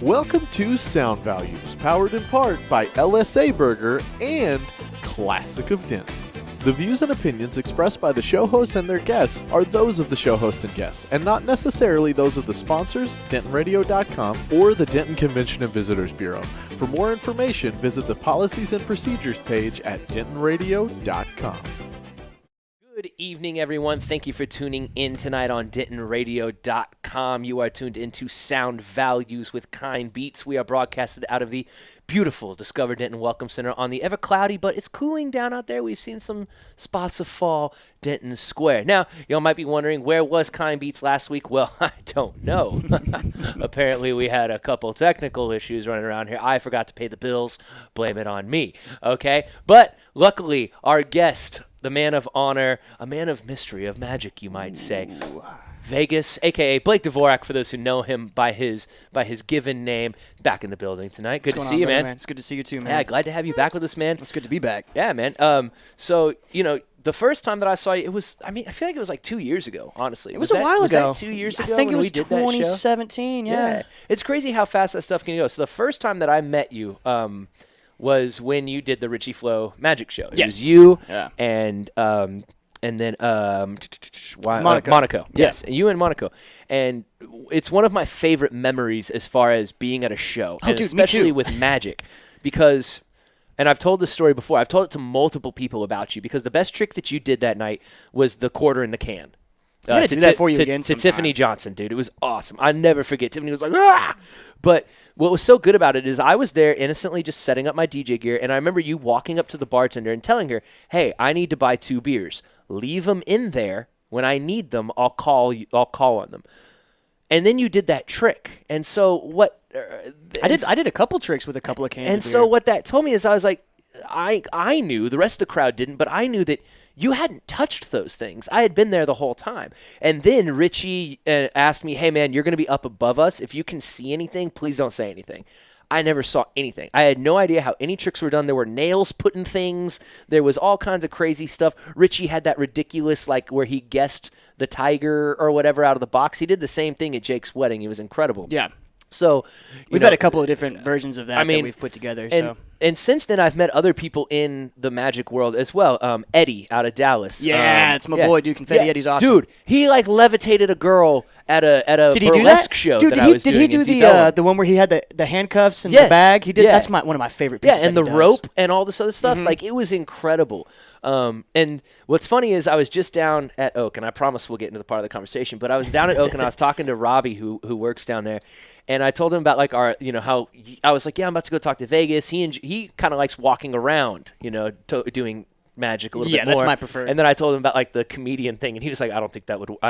Welcome to Sound Values, powered in part by LSA Burger and Classic of Denton. The views and opinions expressed by the show hosts and their guests are those of the show host and guests, and not necessarily those of the sponsors, DentonRadio.com, or the Denton Convention and Visitors Bureau. For more information, visit the Policies and Procedures page at DentonRadio.com. Good evening, everyone. Thank you for tuning in tonight on DentonRadio.com. You are tuned into Sound Values with Kind Beats. We are broadcasted out of the beautiful Discover Denton Welcome Center on the ever cloudy, but it's cooling down out there. We've seen some spots of fall, Denton Square. Now, y'all might be wondering, where was Kind Beats last week? Well, I don't know. Apparently, we had a couple technical issues running around here. I forgot to pay the bills. Blame it on me, okay? But luckily, our guest, the man of honor, a man of mystery, of magic, you might say, Vegas, a.k.a. Blake Dvorak, for those who know him by his given name, back in the building tonight. Good to see you, man. It's good to see you, too, man. Yeah, glad to have you back with us, man. It's good to be back. Yeah, man. So, you know, the first time that I saw you, it was, I feel like it was like 2 years ago, honestly. It was a while ago. Was that 2 years ago? I think it when was we did that show? 2017, yeah. It's crazy how fast that stuff can go. So the first time that I met you was when you did the Richie Flow Magic Show. It was you and then Monaco. Yes, you and Monaco. And it's one of my favorite memories as far as being at a show, and dude, especially with magic, because, and I've told this story before, I've told it to multiple people about you, because the best trick that you did that night was the quarter in the can. I'm going to do that for you again to sometime. Tiffany Johnson, dude. It was awesome. I never forget. Tiffany was like, ah! But what was so good about it is I was there innocently just setting up my DJ gear, and I remember you walking up to the bartender and telling her, hey, I need to buy 2 beers. Leave them in there. When I need them, I'll call on them. And then you did that trick. And so what I did a couple tricks with a couple of cans and of beer. so what that told me is I was like, I knew, the rest of the crowd didn't, but I knew that you hadn't touched those things. I had been there the whole time. And then Richie asked me, hey, man, you're going to be up above us. If you can see anything, please don't say anything. I never saw anything. I had no idea how any tricks were done. There were nails put in things. There was all kinds of crazy stuff. Richie had that ridiculous, like, where he guessed the tiger or whatever out of the box. He did the same thing at Jake's wedding. It was incredible. Yeah. So we've had a couple of different versions of that that we've put together. And since then, I've met other people in the magic world as well. Eddie out of Dallas. Yeah, it's my boy, dude. Confetti Eddie's awesome. Dude, he like levitated a girl at a did he do burlesque that? show Dude, that I was doing. Did he do the one where he had the handcuffs and the bag? He did. That's one of my favorite pieces. Yeah, and the rope and all this other stuff. Like, it was incredible. And what's funny is I was just down at Oak, and I promise we'll get into the part of the conversation, but I was down at Oak and I was talking to Robbie who works down there, and I told him about like our, you know, how I was like, yeah, I'm about to go talk to Vegas. He kind of likes walking around, you know, doing magic a little bit more. Yeah, that's my preferred. And then I told him about like the comedian thing, and he was like, I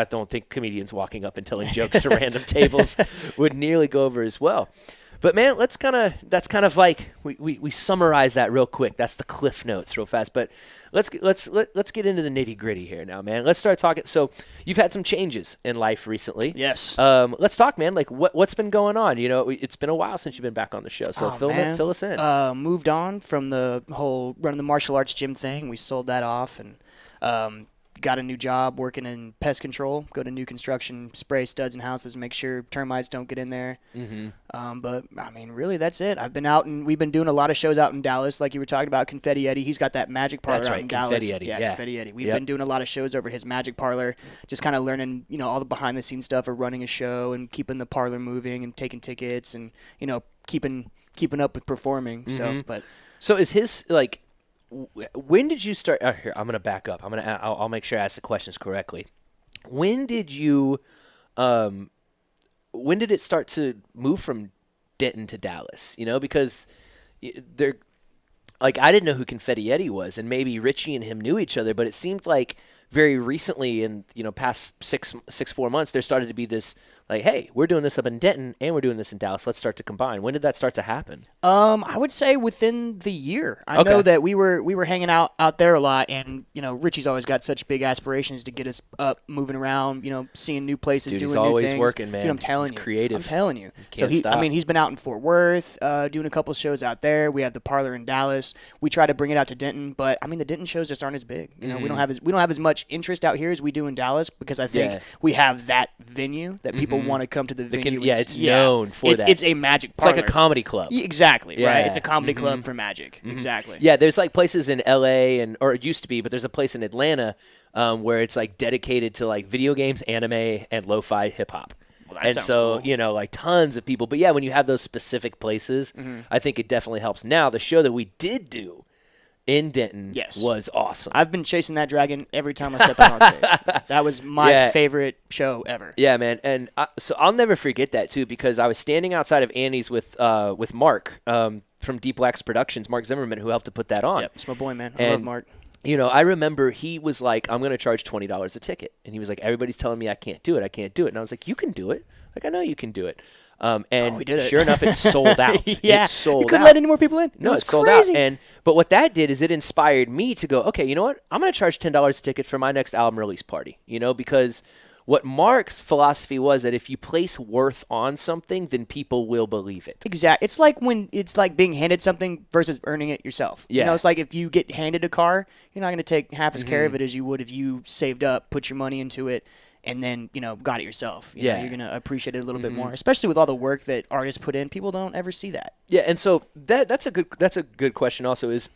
don't think comedians walking up and telling jokes to random tables would nearly go over as well. But man, that's kind of like we summarize that real quick. That's the cliff notes real fast. But let's get into the nitty gritty here now, man. Let's start talking. So you've had some changes in life recently. Yes. Let's talk, man. Like what's been going on? You know, it's been a while since you've been back on the show. So fill us in. Moved on from the whole running the martial arts gym thing. We sold that off and got a new job working in pest control. Go to new construction, spray studs in houses, make sure termites don't get in there. Mm-hmm. But I mean, really, that's it. I've been out and we've been doing a lot of shows out in Dallas, like you were talking about. Confetti Eddie, he's got that magic parlor out in Dallas. Confetti Eddie. Yeah, Confetti Eddie. We've been doing a lot of shows over at his magic parlor, just kind of learning, you know, all the behind the scenes stuff of running a show and keeping the parlor moving and taking tickets and, you know, keeping up with performing. Mm-hmm. So is his like? When did you start? Here, I'm going to back up. I'll make sure I ask the questions correctly. When did you, when did it start to move from Denton to Dallas? You know, because they're like, I didn't know who Confetti Eddie was, and maybe Richie and him knew each other, but it seemed like very recently, in, you know, past 4 months, there started to be this like, hey, we're doing this up in Denton and we're doing this in Dallas. Let's start to combine. When did that start to happen? I would say within the year. I know that we were hanging out there a lot, and you know, Richie's always got such big aspirations to get us up, moving around, you know, seeing new places, doing he's new always things. working, man. Dude, I'm telling he's you, creative. I'm telling you. So he's been out in Fort Worth, doing a couple shows out there. We have the parlor in Dallas. We try to bring it out to Denton, but I mean, the Denton shows just aren't as big. You know, we don't have as much much interest out here as we do in Dallas because I think we have that venue that people want to come to the venue. It's known for that. It's a Magic It's parlor. like a comedy club. Exactly, right? It's a comedy Mm-hmm. club for Magic. Exactly. Yeah, there's like places in LA or it used to be, but there's a place in Atlanta where it's like dedicated to like video games, anime, and lo-fi hip hop. that And sounds so, cool. like tons of people. But yeah, when you have those specific places, I think it definitely helps. Now, the show that we did do in Denton was awesome. I've been chasing that dragon every time I step out on stage. That was my favorite show ever. Yeah, man. And so I'll never forget that, too, because I was standing outside of Annie's with Mark from Deep Wax Productions, Mark Zimmerman, who helped to put that on. Yep, it's my boy, man. I love Mark. I remember he was like, I'm going to charge $20 a ticket. And he was like, everybody's telling me I can't do it. I can't do it. And I was like, you can do it. Like, I know you can do it. And we did it. sure enough, it sold out. Yeah. It sold you couldn't out. let any more people in. No, it it was sold crazy. out. But what that did is it inspired me to go, okay, you know what? I'm going to charge $10 a ticket for my next album release party, because what Mark's philosophy was that if you place worth on something, then people will believe it. Exactly. It's like being handed something versus earning it yourself. Yeah. It's like if you get handed a car, you're not going to take half as care of it as you would if you saved up, put your money into it, and then, got it yourself. You know, you're going to appreciate it a little bit more, especially with all the work that artists put in. People don't ever see that. Yeah, and so that's a good question also is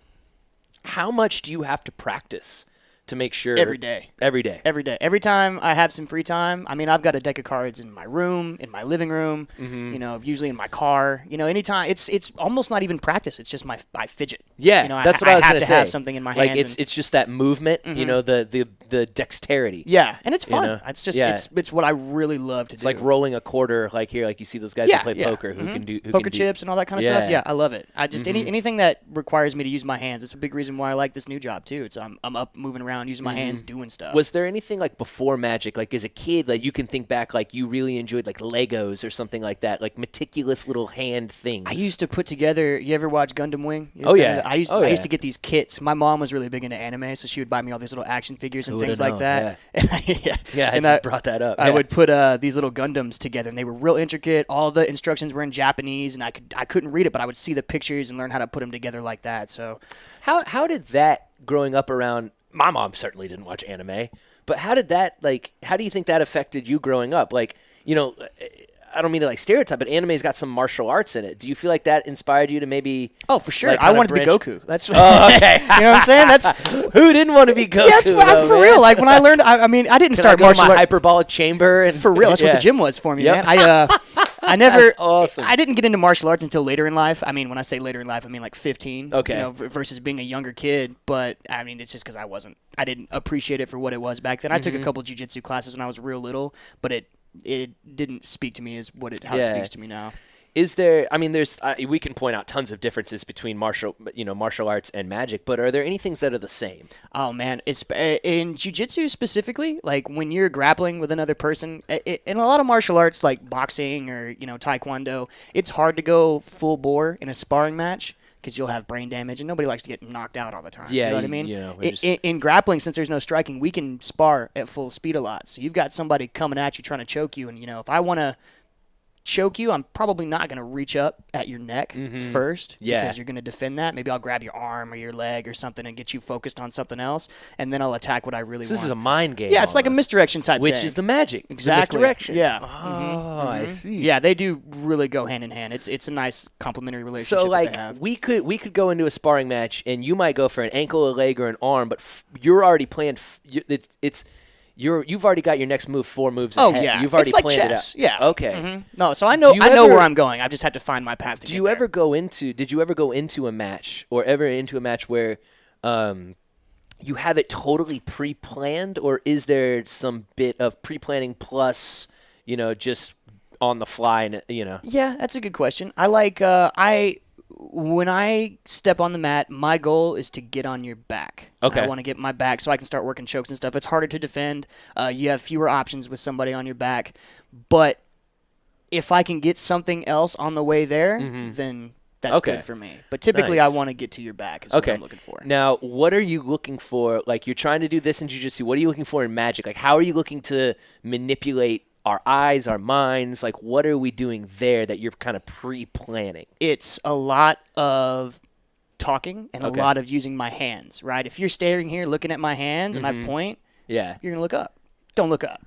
how much do you have to practice to make sure Every day. Every day. Every day. Every time I have some free time, I mean, I've got a deck of cards in my room, in my living room, usually in my car. Anytime. It's almost not even practice. It's just I fidget. Yeah, that's what I was going to say. I have to have something in my hands. Like it's just that movement, the dexterity. Yeah, and it's fun. It's just it's what I really love to do. It's like rolling a quarter, like here, like you see those guys who play poker who can do poker chips and all that kind of stuff. Yeah, I love it. I just Mm-hmm. anything that requires me to use my hands. It's a big reason why I like this new job too. It's I'm up moving around, using my hands, doing stuff. Was there anything like before Magic, like as a kid, like you can think back, like you really enjoyed like Legos or something like that, like meticulous little hand things? I used to put together. You ever watch Gundam Wing? Oh yeah. I used to get these kits. My mom was really big into anime, so she would buy me all these little action figures and things like that. Yeah, I just brought that up. I would put these little Gundams together, and they were real intricate. All the instructions were in Japanese, and I couldn't read it, but I would see the pictures and learn how to put them together like that. So, how did that growing up around? My mom certainly didn't watch anime, but how did that how do you think that affected you growing up? Like, I don't mean to like stereotype, but anime's got some martial arts in it. Do you feel like that inspired you to maybe? Oh, for sure. Like, I wanted to be branch- Goku. That's Oh, okay. you know what I'm saying? That's Who didn't want to be Goku? that's though, for man? real. Like when I learned, I mean, I didn't Can start I go to martial my arts. hyperbolic chamber and For real, that's what the gym was for me, Yep. man. I never. That's awesome. I didn't get into martial arts until later in life. I mean, when I say later in life, I mean like 15. Okay. Versus being a younger kid. But I mean, it's just because I didn't appreciate it for what it was back then. I took a couple jiu-jitsu classes when I was real little, but it didn't speak to me as how it speaks to me now. Is there? I mean, we can point out tons of differences between martial arts and Magic, but are there any things that are the same? Oh man, it's in jiu-jitsu specifically, like when you're grappling with another person, in a lot of martial arts like boxing or taekwondo, it's hard to go full bore in a sparring match because you'll have brain damage and nobody likes to get knocked out all the time. Yeah, you know what I mean? we're just- In grappling, since there's no striking, we can spar at full speed a lot. So you've got somebody coming at you trying to choke you, and if I want to choke you, I'm probably not going to reach up at your neck first because you're going to defend that. Maybe I'll grab your arm or your leg or something and get you focused on something else, and then I'll attack what I really want. This is a mind game. Yeah, it's like a almost. misdirection type Which thing. is the Magic. Exactly. The misdirection. Yeah. Oh, I see. Yeah, they do really go hand in hand. It's a nice complementary relationship. So that they have. we could go into a sparring match and you might go for an ankle, a leg, or an arm, but you're already planned. You've already got your next move 4 moves Oh ahead. yeah, You've already it's like planned chess. it out. Yeah. Okay. No, so I know Do you ever- where I'm going. I just have to find my path to Did get you there. ever go into a match where you have it totally pre-planned, or is there some bit of pre-planning plus just on the fly and Yeah, that's a good question. I like when I step on the mat, my goal is to get on your back. Okay. I want to get my back so I can start working chokes and stuff. It's harder to defend. You have fewer options with somebody on your back. But if I can get something else on the way there, then that's Okay. good for me. But typically I Nice. want to get to your back is what I'm looking for. Now, what are you looking for? Like, you're trying to do this in jiu-jitsu. What are you looking for in Magic? Like, how are you looking to manipulate our eyes, our minds? Like, what are we doing there that you're kind of pre-planning? It's a lot of talking and Okay. a lot of using my hands, right? If you're staring here looking at my hands and I point, Yeah. you're gonna look up. Don't look up.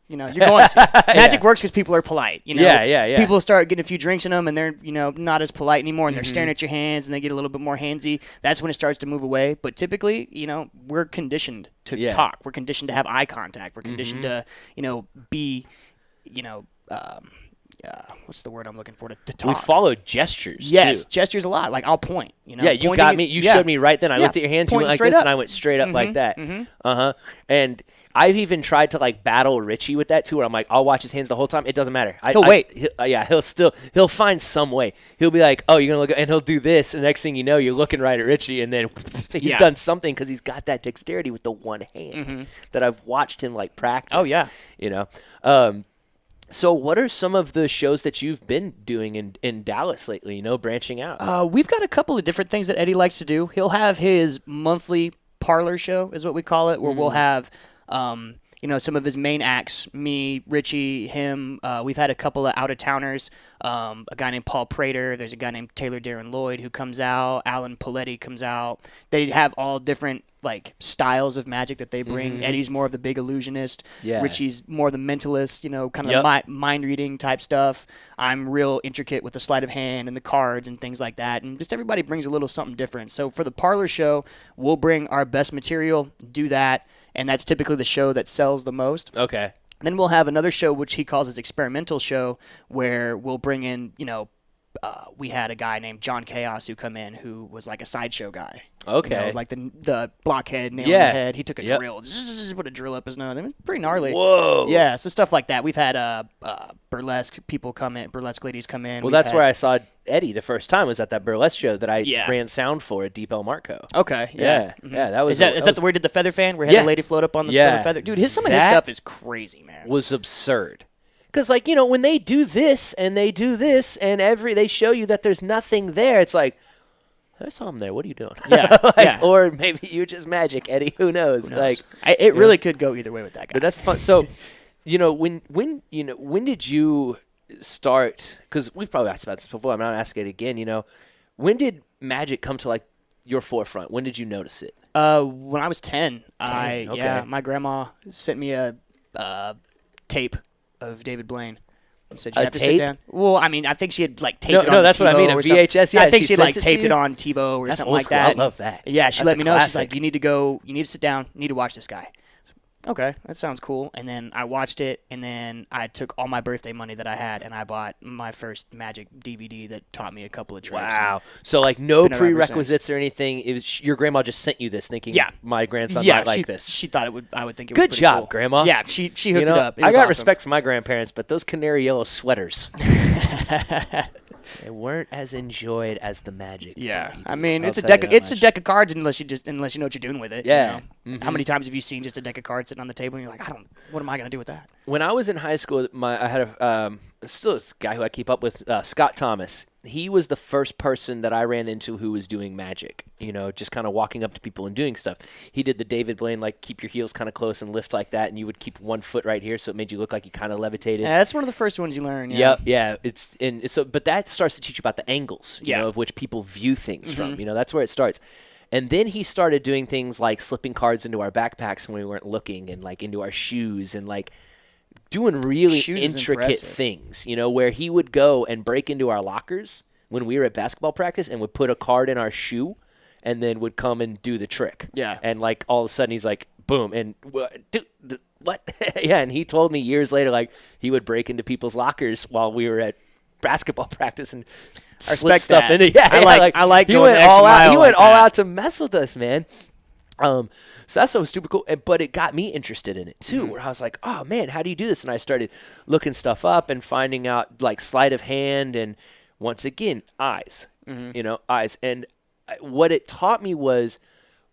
You know, you're going to. Magic works because people are polite. You know, Yeah. People start getting a few drinks in them, and they're not as polite anymore, and they're staring at your hands, and they get a little bit more handsy. That's when it starts to move away. But typically, we're conditioned to talk. We're conditioned to have eye contact. We're conditioned to, be, what's the word I'm looking for? To talk. We follow gestures. Yes, too. gestures a lot. Like I'll point. Yeah, you got me. You showed me right then. I looked at your hands. You went like this, up. and I went straight up like that. And I've even tried to like battle Richie with that too, where I'm like, I'll watch his hands the whole time. It doesn't matter. He'll wait. He'll find some way. He'll be like, oh, you're gonna look, and he'll do this, and the next thing you know, you're looking right at Richie, and then he's done something because he's got that dexterity with the one hand that I've watched him like practice. Oh yeah. So what are some of the shows that you've been doing in Dallas lately, branching out? We've got a couple of different things that Eddie likes to do. He'll have his monthly parlor show, is what we call it, where we'll have, some of his main acts, me, Richie, him. We've had a couple of out-of-towners, a guy named Paul Prater. There's a guy named Taylor Darren Lloyd who comes out. Alan Paletti comes out. They have all different styles of magic that they bring. Eddie's more of the big illusionist. Yeah. Richie's more the mentalist, kind of mind reading type stuff. I'm real intricate with the sleight of hand and the cards and things like that. And just everybody brings a little something different. So for the parlor show, we'll bring our best material, do that, and that's typically the show that sells the most. Okay. Then we'll have another show which he calls his experimental show, where we'll bring in, we had a guy named John Chaos who come in who was like a sideshow guy. Okay. Like the blockhead nail in the head. He took a drill, put a drill up his nose. I mean, pretty gnarly. Whoa. Yeah, so stuff like that. We've had burlesque people come in, burlesque ladies come in. Well, that's where I saw Eddie the first time, was at that burlesque show that I ran sound for at Deep El Marco. Okay. Yeah. That was. Is that the where he did the feather fan? Where he had a lady float up on the feather? Dude, some of his stuff is crazy, man. Was absurd. Because, when they do this and they do this and they show you that there's nothing there, it's like, I saw him there. What are you doing? Yeah, Or maybe you're just magic, Eddie. Who knows? It really could go either way with that guy. But that's fun. So, when did you start? Because we've probably asked about this before. I'm not asking it again. When did magic come to your forefront? When did you notice it? When I was 10. Okay. My grandma sent me a tape of David Blaine. Said you A have to tape? sit down. Well, I mean, I think she had taped it on No, that's TiVo what I mean. A or something. VHS. Yeah, I think she she sent it taped to it you? on TiVo or That's something old like school. that. I love that. Yeah, she That's let a me know. She's classic. like, you need to sit down. You need to watch this guy. Okay, that sounds cool. And then I watched it, and then I took all my birthday money that I had, and I bought my first Magic DVD that taught me a couple of tricks. Wow. So, no been around ever prerequisites or anything. It was your grandma just sent you this thinking my grandson Yeah, might like this. she thought it would. I would think it was Good pretty job, cool. Grandma. Yeah, she hooked it up. It I was got awesome. respect for my grandparents, but those canary yellow sweaters, they weren't as enjoyed as the magic. Yeah, DVD. I mean, I'll it's a tell deck. you that It's a much. deck of cards unless you know what you're doing with it. Yeah. How many times have you seen just a deck of cards sitting on the table and you're like, what am I gonna do with that? When I was in high school, I had still a guy who I keep up with, Scott Thomas. He was the first person that I ran into who was doing magic, just kind of walking up to people and doing stuff. He did the David Blaine, keep your heels kind of close and lift like that, and you would keep one foot right here, so it made you look like you kind of levitated. Yeah, that's one of the first ones you learn. Yeah. Yep, yeah. But that starts to teach you about the angles, of which people view things from. That's where it starts. And then he started doing things like slipping cards into our backpacks when we weren't looking, and into our shoes, and doing really intricate things, where he would go and break into our lockers when we were at basketball practice and would put a card in our shoe and then would come and do the trick. Yeah. And all of a sudden he's like, boom. And what? Yeah. And he told me years later, he would break into people's lockers while we were at basketball practice and slip stuff that. into. Yeah. I like he going went the extra all out. mile He went like all that. out to mess with us, man. So that's what was super cool, but it got me interested in it too, where I was like, oh man, how do you do this? And I started looking stuff up and finding out sleight of hand, and once again, eyes, eyes. And what it taught me was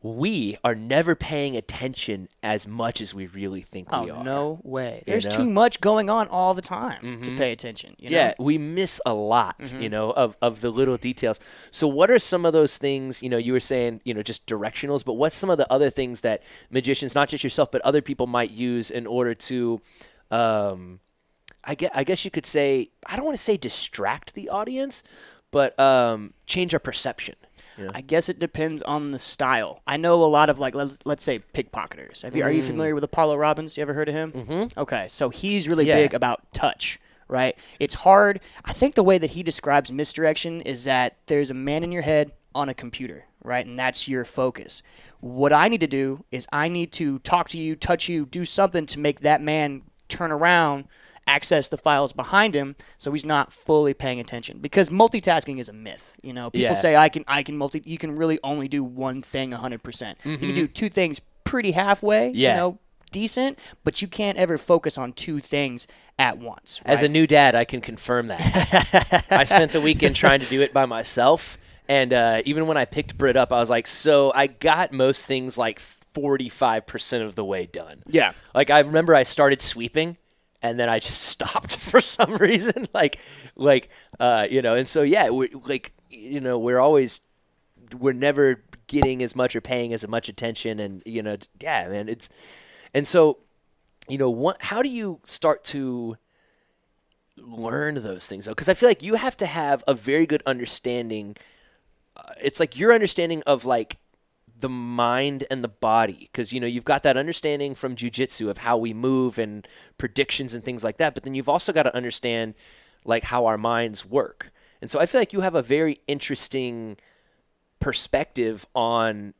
we are never paying attention as much as we really think we are. No way. There's too much going on all the time to pay attention. Yeah, we miss a lot, of the little details. So what are some of those things, you were saying, just directionals, but what's some of the other things that magicians, not just yourself, but other people might use in order to, I guess you could say, I don't want to say distract the audience, but change our perception? Yeah. I guess it depends on the style. I know a lot of, like, let's say pickpocketers. Are you familiar with Apollo Robbins? You ever heard of him? Mm-hmm. Okay, so he's really Yeah. big about touch, right? It's hard. I think the way that he describes misdirection is that there's a man in your head on a computer, right? And that's your focus. What I need to do is I need to talk to you, touch you, do something to make that man turn around, access the files behind him, so he's not fully paying attention. Because multitasking is a myth. You know, people Yeah. say I can multi. You can really only do one thing 100%. You can do two things pretty halfway. Yeah. You know, decent, but you can't ever focus on two things at once. As a right? new dad, I can confirm that. I spent the weekend trying to do it by myself, and even when I picked Britt up, I was like, so I got most things like 45% of the way done. Yeah. Like, I remember I started sweeping, and then I just stopped for some reason. And so, yeah, we're never getting as much or paying as much attention. And, yeah, man, and so, how do you start to learn those things, though? Because I feel like you have to have a very good understanding. It's like your understanding of, like, the mind and the body, because you've got that understanding from jiu-jitsu of how we move and predictions and things like that, but then you've also got to understand like how our minds work. And so I feel like you have a very interesting perspective on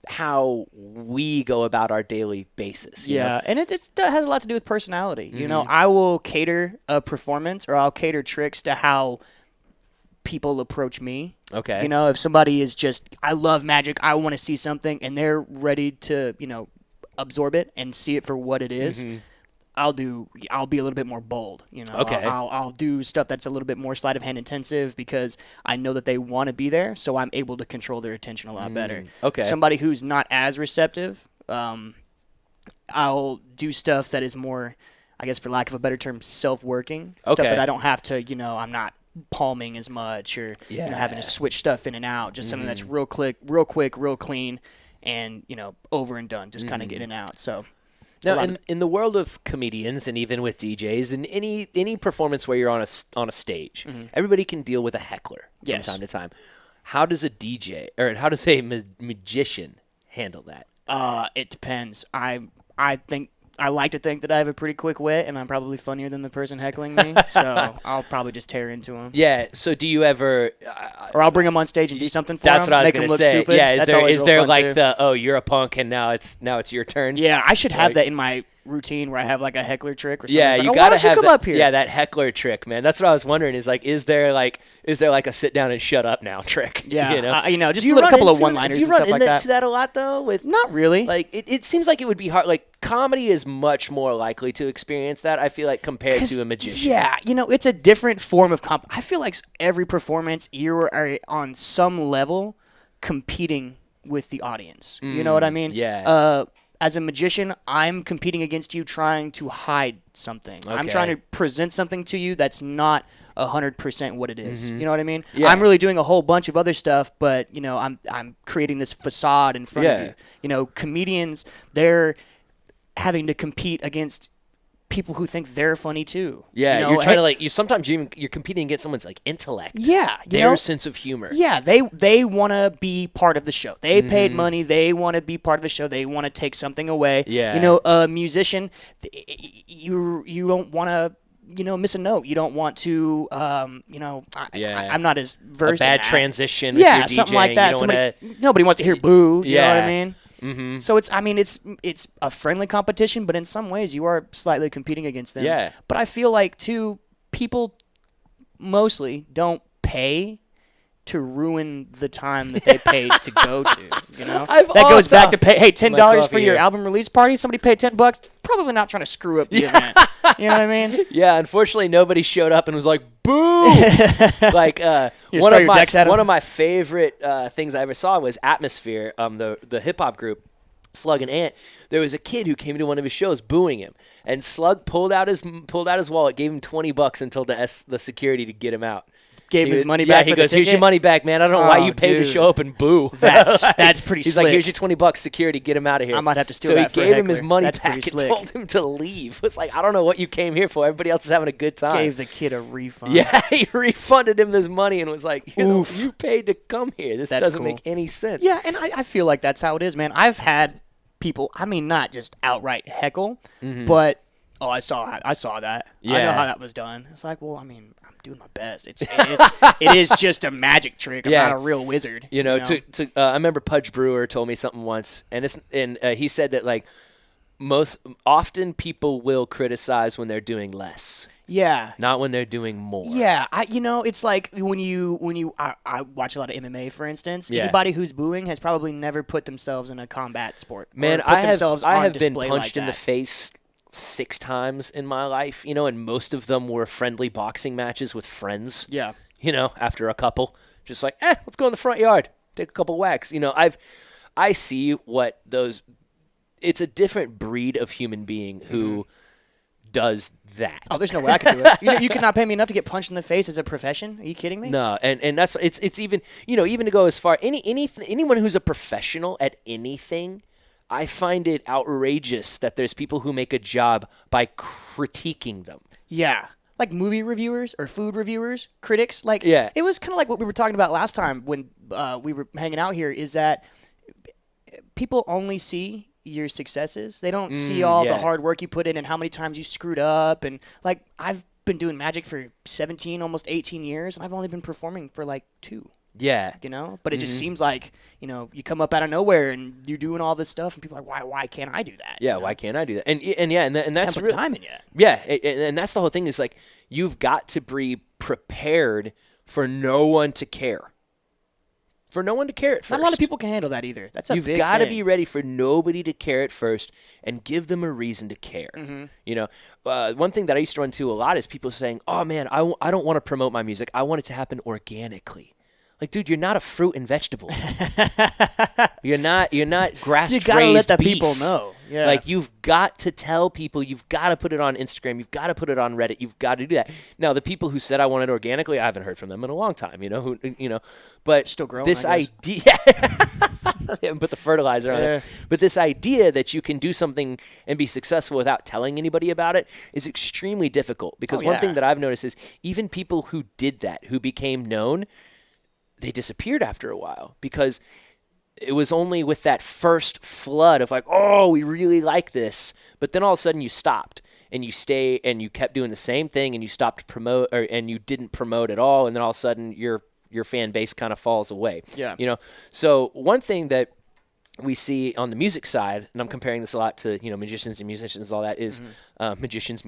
how we go about our daily basis. you know? Yeah, and it has a lot to do with personality. I will cater a performance, or I'll cater tricks to how people approach me. Okay. If somebody is just, I love magic, I want to see something, and they're ready to, absorb it and see it for what it is, I'll be a little bit more bold. Okay. I'll do stuff that's a little bit more sleight of hand intensive, because I know that they want to be there, so I'm able to control their attention a lot better. Okay. Somebody who's not as receptive, I'll do stuff that is more, I guess for lack of a better term, self-working. Stuff Okay. that I don't have to, I'm not palming as much, or having to switch stuff in and out. Just something that's real quick, real clean, and over and done. Just kind of get in and out. So now, in the world of comedians, and even with DJs, and any performance where you're on a stage, everybody can deal with a heckler from time to time. How does a DJ, or how does a magician handle that? It depends. I think I like to think that I have a pretty quick wit, and I'm probably funnier than the person heckling me. So I'll probably just tear into him. Yeah. So do you ever? Or I'll bring him on stage and do something for That's him. what I was make him gonna look say. stupid. Yeah. That's always Is real there fun, like too. you're a punk and now it's your turn? Yeah, I should have that in my routine where I have like a heckler trick. Or Yeah, like, you why gotta don't you have come up here. Yeah, that heckler trick, man. That's what I was wondering. Is there like a sit down and shut up now trick? Yeah, just Do you a run couple of into- one-liners do you and run stuff like into that. that a lot though? With Not really. like it seems like it would be hard. Like comedy is much more likely to experience that. I feel like compared to a magician. Yeah, it's a different form of I feel like every performance you are on some level competing with the audience. You know what I mean? Yeah. As a magician, I'm competing against you trying to hide something. I'm Okay. trying to present something to you that's not 100% what it is. You know what I mean? Yeah. I'm really doing a whole bunch of other stuff, but I'm creating this facade in front of you. Comedians, they're having to compete against people who think they're funny too. Yeah, you're trying to sometimes you're competing against someone's like intellect. Yeah, their sense of humor. Yeah, they want to be part of the show. They paid money. They want to be part of the show. They want to take something away. Yeah. A musician, you don't want to miss a note. You don't want to I'm not as versed A bad in that. transition. Yeah, with your something DJing. like that. You don't wanna- Nobody wants to hear boo. You know what Yeah. I mean? Mm-hmm. So it's a friendly competition, but in some ways you are slightly competing against them. Yeah. But I feel like too, people mostly don't pay to ruin the time that they paid to go to. I've That goes also- back to pay. Hey, $10 for coffee your here. album release party. Somebody paid $10. Probably not trying to screw up the event. You know what I mean? Yeah, unfortunately, nobody showed up and was like, "Boo!" Like You just throw your decks at 'em? one of my favorite things I ever saw was Atmosphere, the hip hop group, Slug and Ant. There was a kid who came to one of his shows booing him, and Slug pulled out his wallet, gave him $20 and told the security to get him out. gave him his money back. He for goes, the "Here's your ticket? money back, man. I don't know why Oh, you paid to dude. show up and boo." That's pretty He's slick. like, "Here's your $20 security. Get him out of here." I might have to steal so that he for a gave him his heckler. money That's back pretty and slick. told him to leave. It's like, I don't know what you came here for. Everybody else is having a good time. Gave the kid a refund. Yeah, he refunded him this money and was like, Oof. you paid to come here. This That's doesn't cool. make any sense. Yeah, and I feel like that's how it is, man. I've had people, I mean, not just outright heckle, but, I saw that. I know Yeah. how that was done. It's like, well, I mean, I'm doing my best. It is just a magic trick. I'm Yeah. not a real wizard. You know, I remember Pudge Brewer told me something once, and he said that, like, most often people will criticize when they're doing less, Yeah. not when they're doing more. Yeah, it's like I watch a lot of MMA, for instance. Yeah. Anybody who's booing has probably never put themselves in a combat sport. or Man, put I themselves have on been display punched like in the that. face 6 times in my life, and most of them were friendly boxing matches with friends. Yeah. After a couple, just like, let's go in the front yard, take a couple whacks. I see what those. It's a different breed of human being who does that. Oh, there's no way I could do it. You cannot pay me enough to get punched in the face as a profession. Are you kidding me? No, and that's it's even even to go as far anyone who's a professional at anything, I find it outrageous that there's people who make a job by critiquing them. Yeah. Like movie reviewers or food reviewers, critics. Like, Yeah. it was kind of like what we were talking about last time when we were hanging out here, is that people only see your successes. They don't see all yeah. the hard work you put in and how many times you screwed up. And, like, I've been doing magic for 17, almost 18 years, and I've only been performing for, like, 2. Yeah. But it just seems like, you come up out of nowhere and you're doing all this stuff, and people are like, why can't I do that? Yeah, why can't I do that? And that's Put real. time in yet. Yeah, and that's the whole thing is, like, you've got to be prepared for no one to care. For no one to care at first. Not a lot of people can handle that either. That's a You've big got to thing. be ready for nobody to care at first and give them a reason to care. One thing that I used to run into a lot is people saying, "Oh man, I don't want to promote my music. I want it to happen organically." Like, dude, you're not a fruit and vegetable. You're not grass-raised You gotta let the beef. people know. Yeah. Like, you've got to tell people. You've got to put it on Instagram. You've got to put it on Reddit. You've got to do that. Now, the people who said I want it organically, I haven't heard from them in a long time. But Still growing, this I guess. idea. Put the fertilizer on it. But this idea that you can do something and be successful without telling anybody about it is extremely difficult. Because one thing that I've noticed is even people who did that, who became known, they disappeared after a while because it was only with that first flood of like, oh, we really like this. But then all of a sudden you stopped and you stay and you kept doing the same thing and you stopped and you didn't promote at all. And then all of a sudden your fan base kind of falls away. Yeah. So one thing that we see on the music side, and I'm comparing this a lot to, magicians and musicians, all that is musicians,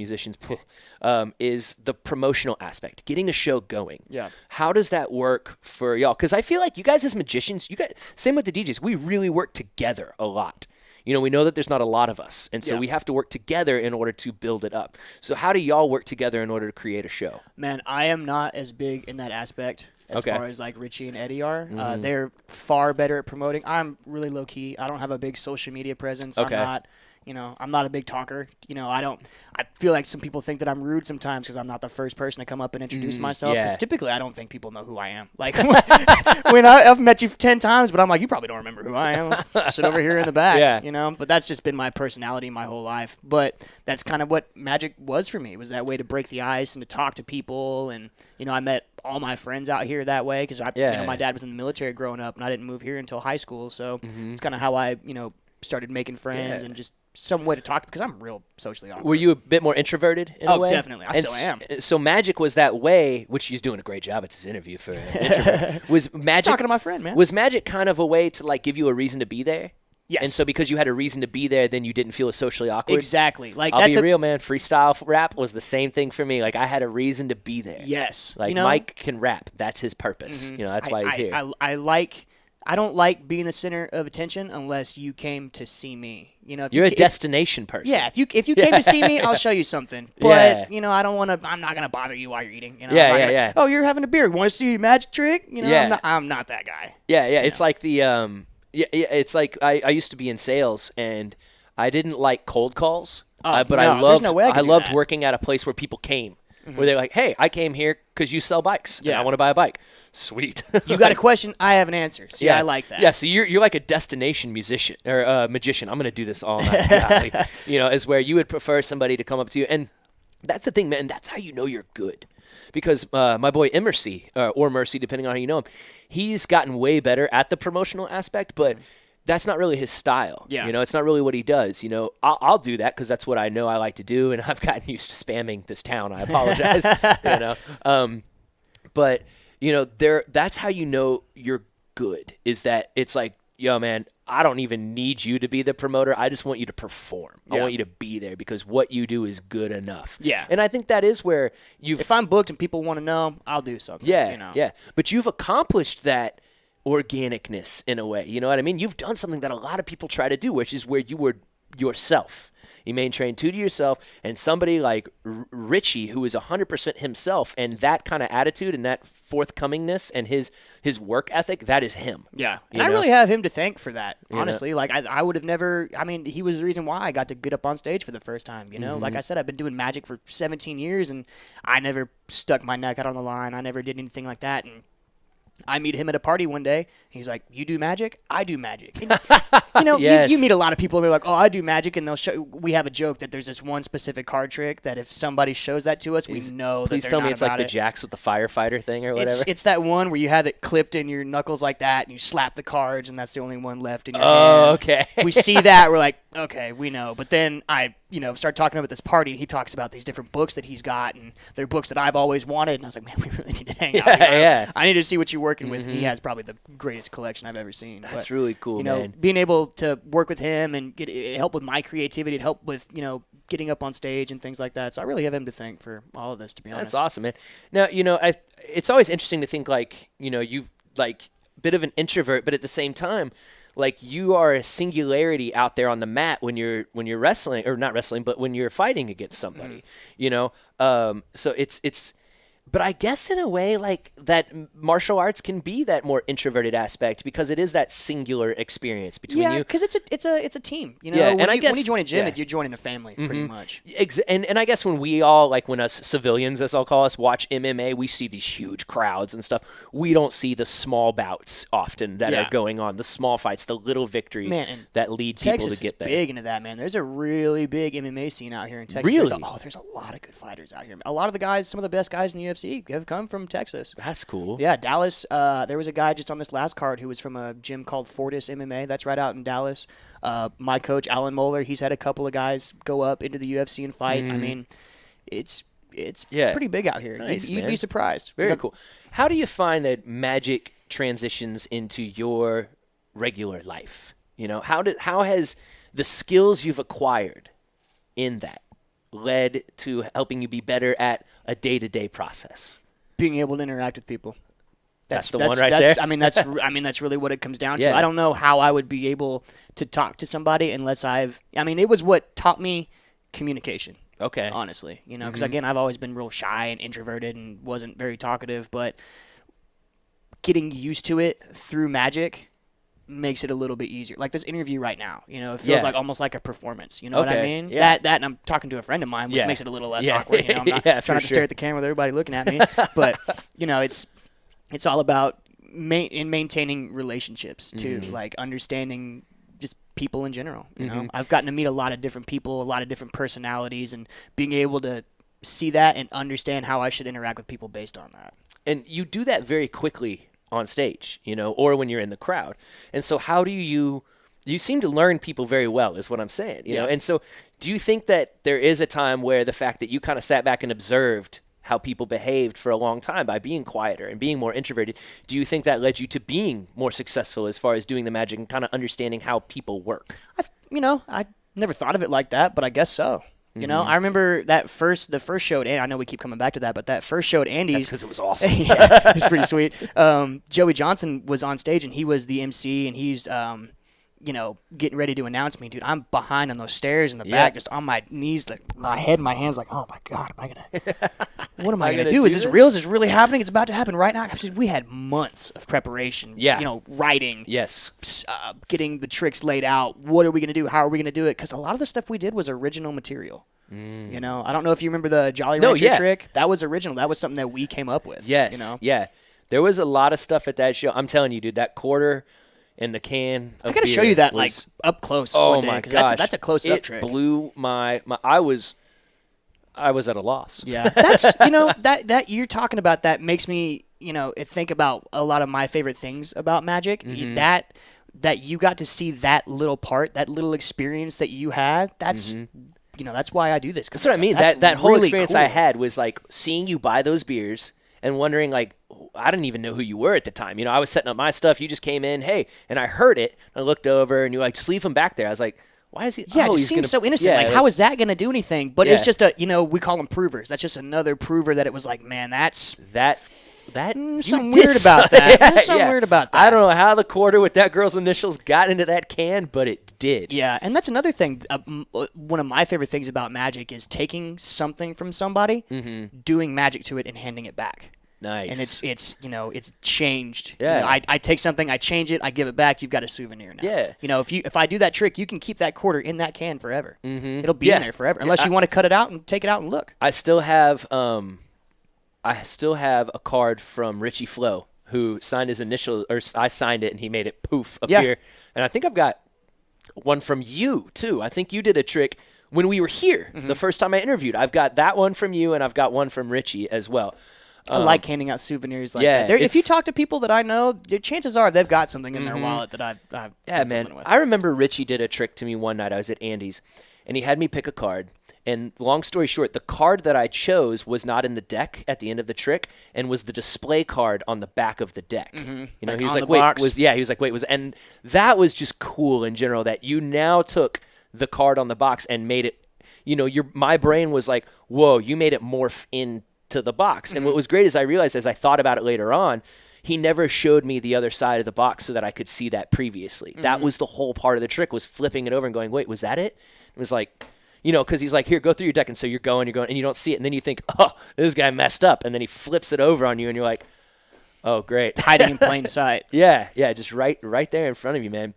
is the promotional aspect, getting a show going. Yeah. How does that work for y'all? Because I feel like you guys as magicians, same with the DJs, we really work together a lot. We know that there's not a lot of us, and so we have to work together in order to build it up. So how do y'all work together in order to create a show? Man, I am not as big in that aspect as Okay. far as like Richie and Eddie are. They're far better at promoting. I'm really low key. I don't have a big social media presence. Okay. I'm not a big talker. I feel like some people think that I'm rude sometimes because I'm not the first person to come up and introduce myself. yeah. Because typically I don't think people know who I am. Like when I've met you 10 times, but I'm like, you probably don't remember who I am. I'll sit over here in the back. Yeah. But that's just been my personality my whole life. But that's kind of what magic was for me. It was that way to break the ice and to talk to people. And I met all my friends out here that way because my dad was in the military growing up, and I didn't move here until high school. So it's kind of how I started making friends and just some way to talk because I'm real socially awkward. Were you a bit more introverted in a way? Oh, definitely. I still am. So magic was that way, which he's doing a great job at this interview for an introvert. Was magic Just talking to my friend, man. Was magic kind of a way to like give you a reason to be there? Yes. And so because you had a reason to be there, then you didn't feel as socially awkward? Exactly. Like I'll that's be real, man. Freestyle rap was the same thing for me. Like I had a reason to be there. Yes. Like Mike can rap. That's his purpose. That's why he's here. I don't like being the center of attention unless you came to see me. If You're a if- destination person. Yeah, if you came to see me, I'll show you something. But I don't want to. I'm not gonna bother you while you're eating. I'm not gonna, Oh, you're having a beer. Want to see a magic trick? Yeah. I'm not that guy. Yeah. It's like the it's like I used to be in sales and I didn't like cold calls. But no, I there's loved no way I could do loved that. working at a place where people came. where they're like, hey, I came here because you sell bikes and I want to buy a bike. Sweet. You got a question, I have an answer. See, I like that. Yeah, so you're like a destination musician or magician. I'm gonna do this all night. Golly. Is where you would prefer somebody to come up to you, and that's the thing, man. That's how you know you're good, because my boy Emersy or Mercy, depending on how you know him, he's gotten way better at the promotional aspect, but that's not really his style. Yeah. It's not really what he does. I'll do that because that's what I know I like to do, and I've gotten used to spamming this town. I apologize. But that's how you know you're good, is that it's like, yo, man, I don't even need you to be the promoter. I just want you to perform. Yeah. I want you to be there because what you do is good enough. Yeah. And I think that is where if I'm booked and people want to know, I'll do something. Yeah, yeah. But you've accomplished that organicness in a way. You know what I mean? You've done something that a lot of people try to do, which is where you were yourself. You maintain true to yourself, and somebody like Richie, who is 100% himself, and that kind of attitude and that forthcomingness and his work ethic, that is him. Yeah. And I really have him to thank for that, honestly. Like, I would have never – I mean, he was the reason why I got to get up on stage for the first time, Like I said, I've been doing magic for 17 years, and I never stuck my neck out on the line. I never did anything like that, and I meet him at a party one day. He's like, "You do magic? I do magic." And, Yes. you meet a lot of people, and they're like, "Oh, I do magic," and they'll show. We have a joke that there's this one specific card trick that if somebody shows that to us, we know. Please that tell they're me not it's like about the it. Jax with the firefighter thing or whatever. It's that one where you have it clipped in your knuckles like that, and you slap the cards, and that's the only one left in your hand. Oh, okay. We see that, we're like, okay, we know. But then I, start talking about this party, and he talks about these different books that he's got, and they're books that I've always wanted. And I was like, man, we really need to hang out. Yeah. I need to see what you're working with. And he has probably the greatest collection I've ever seen. That's really cool, man. Being able to work with him and it help with my creativity, it help with, getting up on stage and things like that. So I really have him to thank for all of this, to be honest. That's awesome, man. Now, it's always interesting to think like, you've like a bit of an introvert, but at the same time, like you are a singularity out there on the mat when you're wrestling, or not wrestling, but when you're fighting against somebody, so it's, but I guess in a way like that martial arts can be that more introverted aspect because it is that singular experience between you. Yeah, because it's a team. Yeah, when and I when guess you join a gym, yeah. you're joining a family pretty much. And I guess when we all, like when us civilians, as I'll call us, watch MMA, we see these huge crowds and stuff. We don't see the small bouts often that are going on, the small fights, the little victories that lead people Texas to get there. is big into that, man. There's a really big MMA scene out here in Texas. Really? There's a lot of good fighters out here. A lot of the guys, some of the best guys in the UFC have come from Texas. That's cool. Yeah, Dallas. There was a guy just on this last card who was from a gym called Fortis MMA. That's right out in Dallas. My coach, Alan Moeller, he's had a couple of guys go up into the UFC and fight. I mean, it's pretty big out here. Nice, You'd man. be surprised. Very cool. How do you find that magic transitions into your regular life? How has the skills you've acquired in that led to helping you be better at a day-to-day process? Being able to interact with people. That's the one right there. That's really what it comes down to. Yeah. I don't know how I would be able to talk to somebody unless it was what taught me communication. Okay. Honestly, because again, I've always been real shy and introverted and wasn't very talkative, but getting used to it through magic makes it a little bit easier. Like this interview right now, it feels like almost like a performance. You know what I mean? Yeah. That and I'm talking to a friend of mine, which makes it a little less Yeah. awkward. I'm not trying not to stare at the camera with everybody looking at me, but it's all about maintaining relationships too, like understanding just people in general. I've gotten to meet a lot of different people, a lot of different personalities, and being able to see that and understand how I should interact with people based on that. And you do that very quickly on stage, or when you're in the crowd. And so how do you seem to learn people very well is what I'm saying, know? And so do you think that there is a time where the fact that you kind of sat back and observed how people behaved for a long time by being quieter and being more introverted, do you think that led you to being more successful as far as doing the magic and kind of understanding how people work? I never thought of it like that, but I guess so. I remember the first show at Andy, I know we keep coming back to that, but that first show at Andy's. That's because it was awesome. Yeah, it's pretty sweet. Joey Johnson was on stage, and he was the MC, and he's getting ready to announce me, dude, I'm behind on those stairs in the back, just on my knees, like my head in my hands, like, oh my God, what am I gonna do? Is this real? Is this really happening? It's about to happen right now. We had months of preparation. Writing. Yes. Getting the tricks laid out. What are we gonna do? How are we gonna do it? Because a lot of the stuff we did was original material. I don't know if you remember the Jolly Rancher trick. That was original. That was something that we came up with. Yes. Yeah. There was a lot of stuff at that show. I'm telling you, dude, that quarter in the can of I gotta beer show you that was, like up close. Oh one day, my 'cause gosh, that's a close up trick. It blew my. I was at a loss. Yeah, that's that you're talking about. That makes me think about a lot of my favorite things about Magic. That you got to see that little part, that little experience that you had. That's that's why I do this. That's what I mean. That's that whole really experience cool. I had was like seeing you buy those beers and wondering, like, I didn't even know who you were at the time. I was setting up my stuff. You just came in, hey, and I heard it. I looked over, and you were like, just leave him back there. I was like, why is he? Yeah, it just seems so innocent. Like, how is that going to do anything? But it's just we call them provers. That's just another prover that it was like, man, that's something weird about that. There's something weird about that. I don't know how the quarter with that girl's initials got into that can, but it did. Yeah, and that's another thing. One of my favorite things about Magic is taking something from somebody, doing magic to it, and handing it back. Nice. And it's changed. Yeah. I take something, I change it, I give it back. You've got a souvenir now. Yeah. If I do that trick, you can keep that quarter in that can forever. It'll be in there forever, unless you want to cut it out and take it out and look. I still have a card from Richie Flo, who signed his initial, or I signed it and he made it poof appear. And I think I've got one from you too. I think you did a trick when we were here the first time I interviewed. I've got that one from you, and I've got one from Richie as well. I like handing out souvenirs like that. If you talk to people that I know, chances are they've got something in their wallet that I've had something with. I remember Richie did a trick to me one night. I was at Andy's, and he had me pick a card. And long story short, the card that I chose was not in the deck at the end of the trick, and was the display card on the back of the deck. He was like, wait, and that was just cool in general, that you now took the card on the box and made it, my brain was like, whoa, you made it morph into the box. And what was great is I realized, as I thought about it later on, he never showed me the other side of the box so that I could see that previously. That was the whole part of the trick, was flipping it over and going, wait, was that it? It was like, because he's like, here, go through your deck. And so you're going, and you don't see it. And then you think, oh, this guy messed up. And then he flips it over on you, and you're like, oh, great. Hiding in plain sight. Yeah, just right there in front of you, man.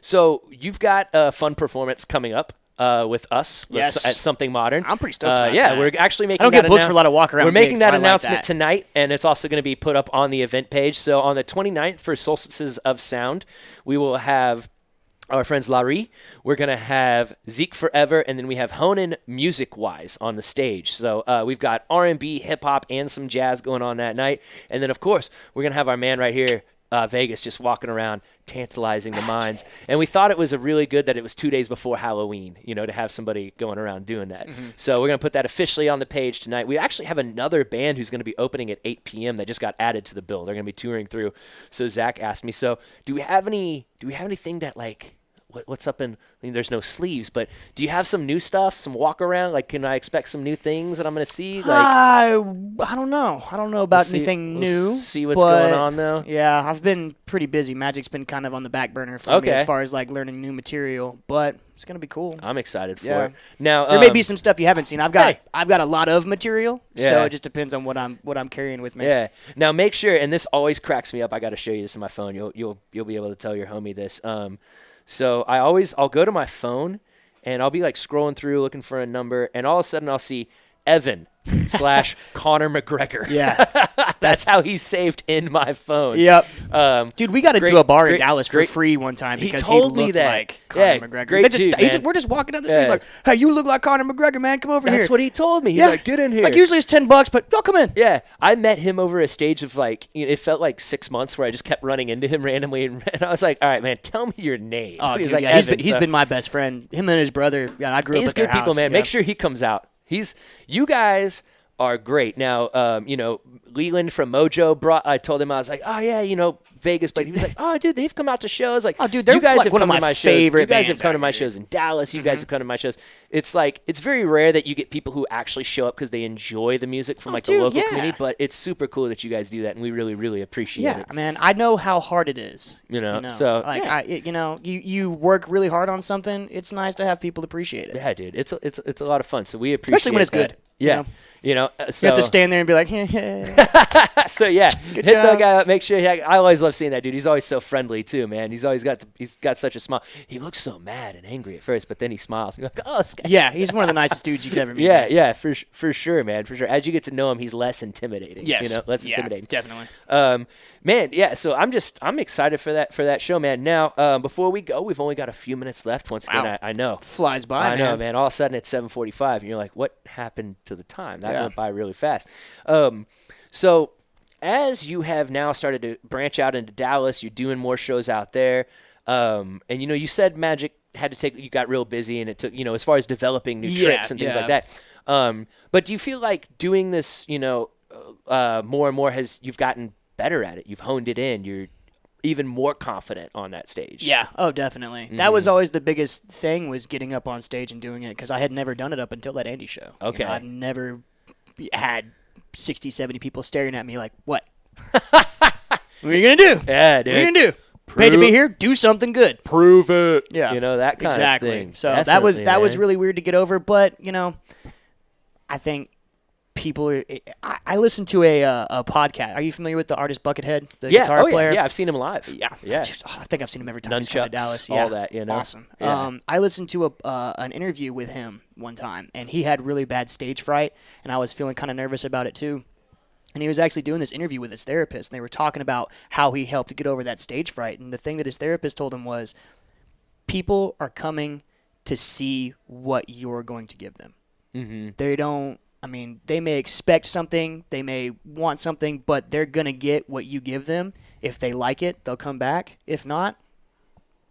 So you've got a fun performance coming up with us at Something Modern. I'm pretty stoked about that. We're actually making I don't get booked for a lot of walk-around We're making gigs, that so announcement tonight, and it's also going to be put up on the event page. So on the 29th for Solstices of Sound, we will have our friends Larry. We're going to have Zeke Forever, and then we have Honan music-wise on the stage. So we've got R&B, hip-hop, and some jazz going on that night. And then, of course, we're going to have our man right here, Vegas, just walking around tantalizing the minds. And we thought it was really good that it was 2 days before Halloween, to have somebody going around doing that. So we're going to put that officially on the page tonight. We actually have another band who's going to be opening at 8 p.m. that just got added to the bill. They're going to be touring through. So Zach asked me, so do we have anything that, like, what's up in, there's no sleeves, but do you have some new stuff, some walk around? Like, can I expect some new things that I'm going to see? Like, I don't know. I don't know about anything new. See what's going on, though? Yeah, I've been pretty busy. Magic's been kind of on the back burner for me as far as, like, learning new material, but it's going to be cool. I'm excited for it. Now, there may be some stuff you haven't seen. I've got a lot of material, so it just depends on what I'm carrying with me. Yeah. Now, make sure, and this always cracks me up. I got to show you this on my phone. You'll be able to tell your homie this. So I'll go to my phone, and I'll be like scrolling through looking for a number, and all of a sudden I'll see Evan / Conor McGregor. Yeah. That's how he's saved in my phone. Yep. Dude, we got into a bar in Dallas for free one time because he told me looked that. like Conor McGregor. Great dude, man. We're just walking down the street. He's like, hey, you look like Conor McGregor, man. Come over here. That's what he told me. He's like, get in here. Like, usually it's $10, but don't come in. Yeah. I met him over a stage of, like, it felt like 6 months where I just kept running into him randomly. And I was like, all right, man, tell me your name. Oh, he's dude, like, yeah. Evan, He's been my best friend. Him and his brother. Yeah, I grew up at their good people, house. man. Yeah. Make sure he comes out. You guys are great. Now, Leland from Mojo I told him, I was like, oh yeah, Vegas, but he was like, oh dude, they've come out to shows. Like, Oh, dude, they're you guys like have one of come to my my shows. favorite You guys have bands come to out my here. shows in Dallas. You guys have come to my shows. It's like, it's very rare that you get people who actually show up because they enjoy the music from like the dude, local yeah. community, but it's super cool that you guys do that, and we really, really appreciate Yeah, it. man, I know how hard it is. So, like yeah. you work really hard on something. It's nice to have people appreciate it, Yeah, dude, it's a lot of fun. So we appreciate, especially when it's that. good. Yeah, so You have to stand there and be like, so yeah, Good hit that job. guy up. Make sure I always love seeing that dude. He's always so friendly too, man. He's got such a smile. He looks so mad and angry at first, but then he smiles. You're like, oh, this guy. yeah, he's one of the nicest dudes you could ever meet. Yeah, man. yeah, for sure, man, for sure. As you get to know him, he's less intimidating. Yes. Less Yeah, intimidating. definitely. Man, yeah. So I'm excited for that show, man. Now, before we go, we've only got a few minutes left. Once again, Wow. I know. Flies by, I know, man. All of a sudden it's 7:45, and you're like, "What happened to the time?" That Yeah. went by really fast. So as you have now started to branch out into Dallas, you're doing more shows out there, and you said Magic you got real busy, and it took as far as developing new tricks and things like that. But do you feel like doing this, more and more you've gotten better at it? You've honed it in. You're even more confident on that stage. Yeah. Oh, definitely. That was always the biggest thing, was getting up on stage and doing it, because I had never done it up until that Andy show. Okay. I've never had 60, 70 people staring at me like, what? What are you going to do? Yeah, dude. What are you going to do? Paid to be here? Do something good. Prove it. Yeah. That kind Exactly. of thing. So that was Definitely, man. really weird to get over, but I think people. I listened to a podcast. Are you familiar with the artist Buckethead, the guitar player? Yeah, I've seen him live. Yeah. Yeah. Dude, I think I've seen him every time he's come to Nunchucks, Dallas. all Yeah. that, Awesome. Yeah. I listened to an interview with him one time, and he had really bad stage fright, and I was feeling kind of nervous about it too. And he was actually doing this interview with his therapist, and they were talking about how he helped get over that stage fright. And the thing that his therapist told him was, people are coming to see what you're going to give them. Mm-hmm. They may expect something, they may want something, but they're going to get what you give them. If they like it, they'll come back. If not,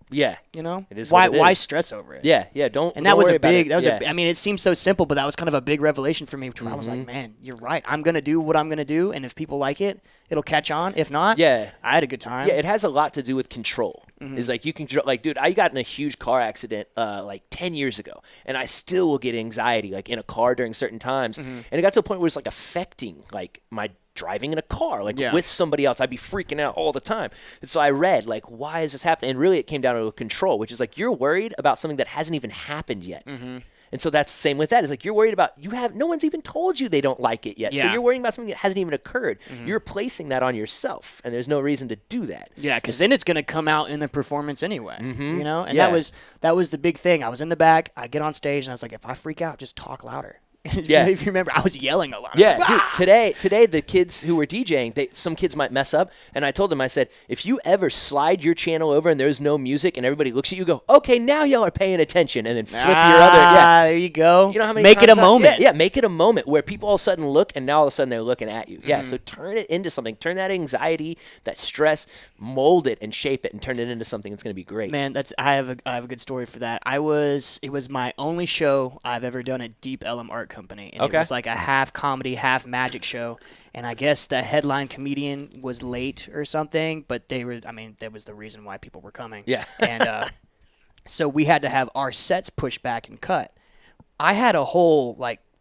Yeah. it is why what it why is. stress over it? Yeah. Don't. And that don't was worry a about big. it. That was yeah. it seems so simple, but that was kind of a big revelation for me. I was like, man, you're right. I'm gonna do what I'm gonna do, and if people like it, it'll catch on. If not, Yeah. I had a good time. Yeah, it has a lot to do with control. Mm-hmm. It's like you can dude, I got in a huge car accident like 10 years ago, and I still will get anxiety like in a car during certain times. Mm-hmm. And it got to a point where it's like affecting like my driving in a car, like Yeah. with somebody else. I'd be freaking out all the time. And so I read like, why is this happening? And really it came down to a control, which is like you're worried about something that hasn't even happened yet. Mm-hmm. And so that's the same with that. It's like you're worried about no one's even told you they don't like it yet. So Yeah. you're worrying about something that hasn't even occurred. You're placing that on yourself, and there's no reason to do that. Yeah, because then it's gonna come out in the performance anyway. And Yeah. that was the big thing. I was in the back. I get on stage, and I was like, if I freak out, just talk louder. Yeah. If you remember, I was yelling a lot. Yeah, dude. Today the kids who were DJing, some kids might mess up, and I told them, I said, if you ever slide your channel over and there's no music and everybody looks at you, go, okay, now y'all are paying attention, and then flip your other. Yeah, there you go. you know how many Make it a times I- moment. Yeah, make it a moment where people all of a sudden look, and now all of a sudden they're looking at you. Yeah, so turn it into something. Turn that anxiety, that stress, mold it and shape it, and turn it into something that's going to be great. Man, I have a good story for that. It was my only show I've ever done at Deep Ellum Art Company, and Okay. it was like a half comedy, half magic show. And I guess the headline comedian was late or something, but that was the reason why people were coming. Yeah. And so we had to have our sets pushed back and cut. I had a whole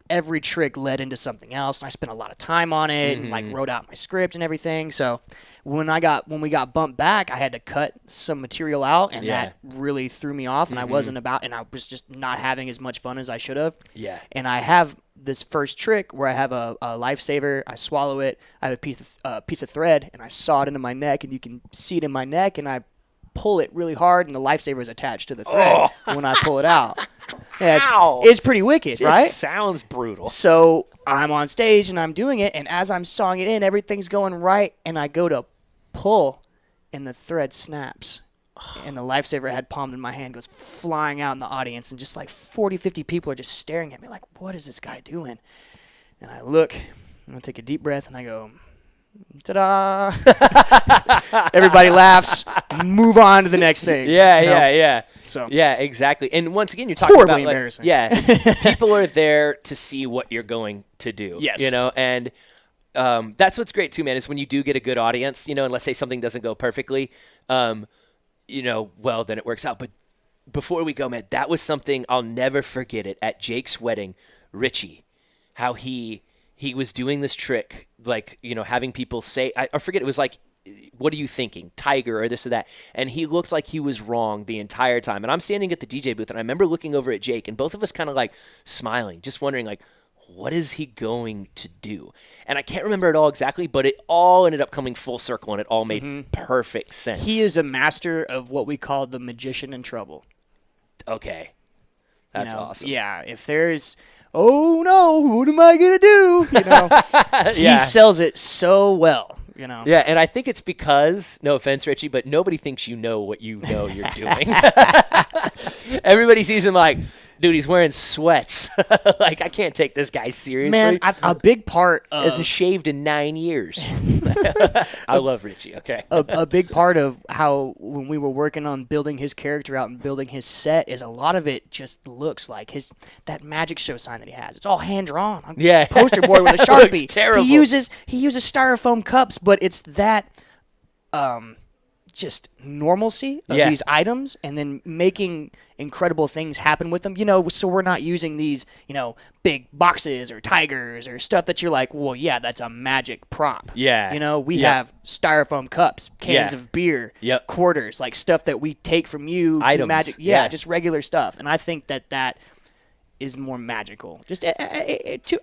every trick led into something else, and I spent a lot of time on it and wrote out my script and everything. So when we got bumped back, I had to cut some material out, and Yeah. that really threw me off, and I was just not having as much fun as I should have. Yeah. And I have this first trick where I have a lifesaver, I swallow it, I have a piece of thread, and I saw it into my neck, and you can see it in my neck, and I pull it really hard, and the lifesaver is attached to the thread when I pull it out. Yeah, Ow. it's pretty wicked, right? Sounds brutal. So I'm on stage and I'm doing it, and as I'm sawing it in, everything's going right, and I go to pull, and the thread snaps, and the lifesaver I had palmed in my hand goes flying out in the audience, and just 40, 50 people are just staring at me like, what is this guy doing? And I look, and I take a deep breath, and I go, ta-da! Everybody laughs, move on to the next thing. Yeah. So Yeah, exactly. And once again, you're talking Horribly about like, embarrassing. yeah, people are there to see what you're going to do. Yes. You know, and that's what's great too, man, is when you do get a good audience, you know, and let's say something doesn't go perfectly, you know, well, then it works out. But before we go, man, that was something I'll never forget it at Jake's wedding, Richie, how he was doing this trick, like, you know, having people say, I forget, it was like, what are you thinking, tiger or this or that? And he looked like he was wrong the entire time. And I'm standing at the DJ booth, and I remember looking over at Jake, and both of us kind of like smiling, just wondering like, what is he going to do? And I can't remember it all exactly, but it all ended up coming full circle, and it all made perfect sense. he is a master of what we call the magician in trouble. Okay. That's You know? awesome. Yeah, if there's, oh no, what am I gonna do? You know, Yeah. he sells it so well. You know, Yeah, and I think it's because, no offense, Richie, but nobody thinks you know what you know you're doing. Everybody sees him like, dude, he's wearing sweats. Like, I can't take this guy seriously. man, a big part Hasn't of shaved in 9 years. I love Richie, okay? a big part of how when we were working on building his character out and building his set is a lot of it just looks like that magic show sign that he has. It's all hand drawn on Yeah. poster board with a It Sharpie. looks terrible. He uses styrofoam cups, but it's that just normalcy of Yeah. these items and then making incredible things happen with them. You know, so we're not using these, you know, big boxes or tigers or stuff that you're like, well, yeah, that's a magic prop. Yeah. You know, we Yep. have styrofoam cups, cans Yeah. of beer, Yep. quarters, like stuff that we take from you. to Items, magic. yeah. Yeah, just regular stuff. And I think that is more magical. Just,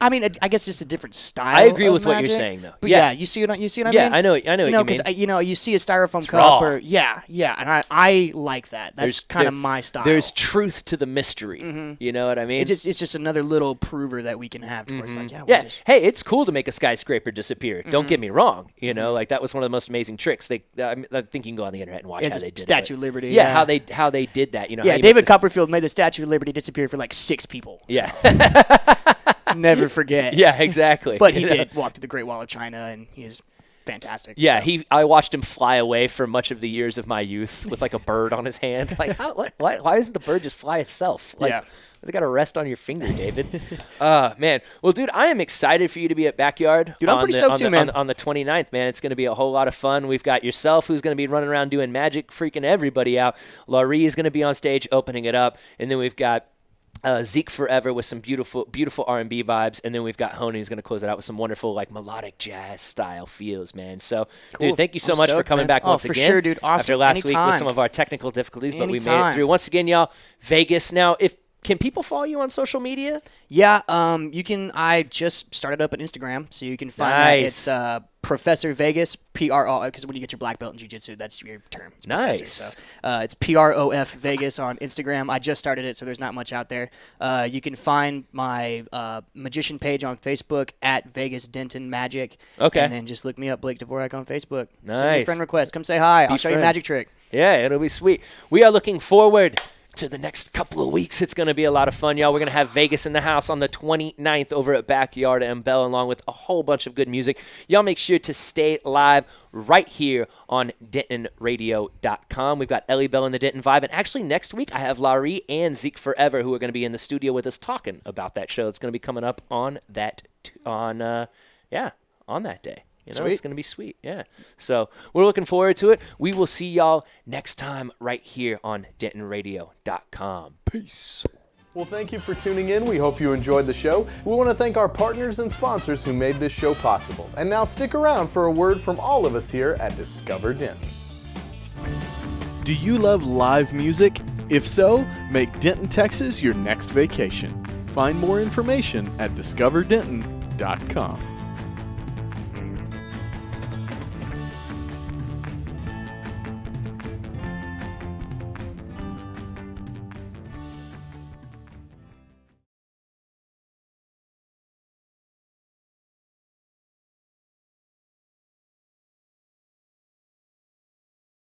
I mean, I guess just a different style. I agree of with what you're magic. saying, though. But Yeah. yeah, you see what I mean? Yeah, I know what You know, you mean. because you know, you see a styrofoam cup, raw. or yeah, and I like that. That's kind of my style. There's truth to the mystery. You know what I mean? it's just another little prover that we can have. To where it's like, yeah, Yeah. we'll just, Hey, it's cool to make a skyscraper disappear. Don't get me wrong. You know, like that was one of the most amazing tricks. I think you can go on the internet and watch It's how a they did Statue it. of Liberty, Yeah, yeah. how they did that. You know. yeah. how you make David this- Copperfield made the Statue of Liberty disappear for like 6 people. Yeah. Never forget. Yeah. Exactly. But he You know? did walk to the Great Wall of China, and he is fantastic. Yeah, so. I watched him fly away for much of the years of my youth with like a bird on his hand. Like, why doesn't the bird just fly itself? Like, Yeah. it's got to rest on your finger, David. Man. Well, dude, I am excited for you to be at Backyard. Dude, I'm pretty stoked too, man. On the 29th, man. It's going to be a whole lot of fun. We've got yourself, who's going to be running around doing magic, freaking everybody out. Laurie is going to be on stage opening it up. And then we've got Zeke Forever with some beautiful R&B vibes, and then we've got Honey who's going to close it out with some wonderful like melodic jazz style feels, man. So, Cool. dude, thank you so I'm much for stoked, coming man. back Oh, once for again. sure, dude. Awesome. After last week with Anytime. some of our technical difficulties, but we made it Anytime. through. Once again, y'all, Vegas. Now, can people follow you on social media? Yeah, you can. I just started up an Instagram, so you can find Nice. that. It's Professor Vegas, PRO, because when you get your black belt in jiu-jitsu, that's your term. It's professor. Nice. So, it's PROF Vegas on Instagram. I just started it, so there's not much out there. You can find my magician page on Facebook at Vegas Denton Magic. Okay. And then just look me up, Blake Dvorak, on Facebook. Send me Nice. a friend request. Come say hi. I'll show you a friends. magic trick. Yeah, it'll be sweet. We are looking forward to the next couple of weeks. It's going to be a lot of fun, y'all. We're going to have Vegas in the house on the 29th over at Backyard and Bell, along with a whole bunch of good music. Y'all make sure to stay live right here on DentonRadio.com. We've got Ellie Bell and the Denton Vibe. And actually, next week, I have Laurie and Zeke Forever who are going to be in the studio with us talking about that show. It's going to be coming up on that day. You know, Sweet. it's going to be sweet. Yeah. So we're looking forward to it. We will see y'all next time right here on DentonRadio.com. Peace. Well, thank you for tuning in. We hope you enjoyed the show. We want to thank our partners and sponsors who made this show possible. And now stick around for a word from all of us here at Discover Denton. Do you love live music? If so, make Denton, Texas your next vacation. Find more information at discoverdenton.com.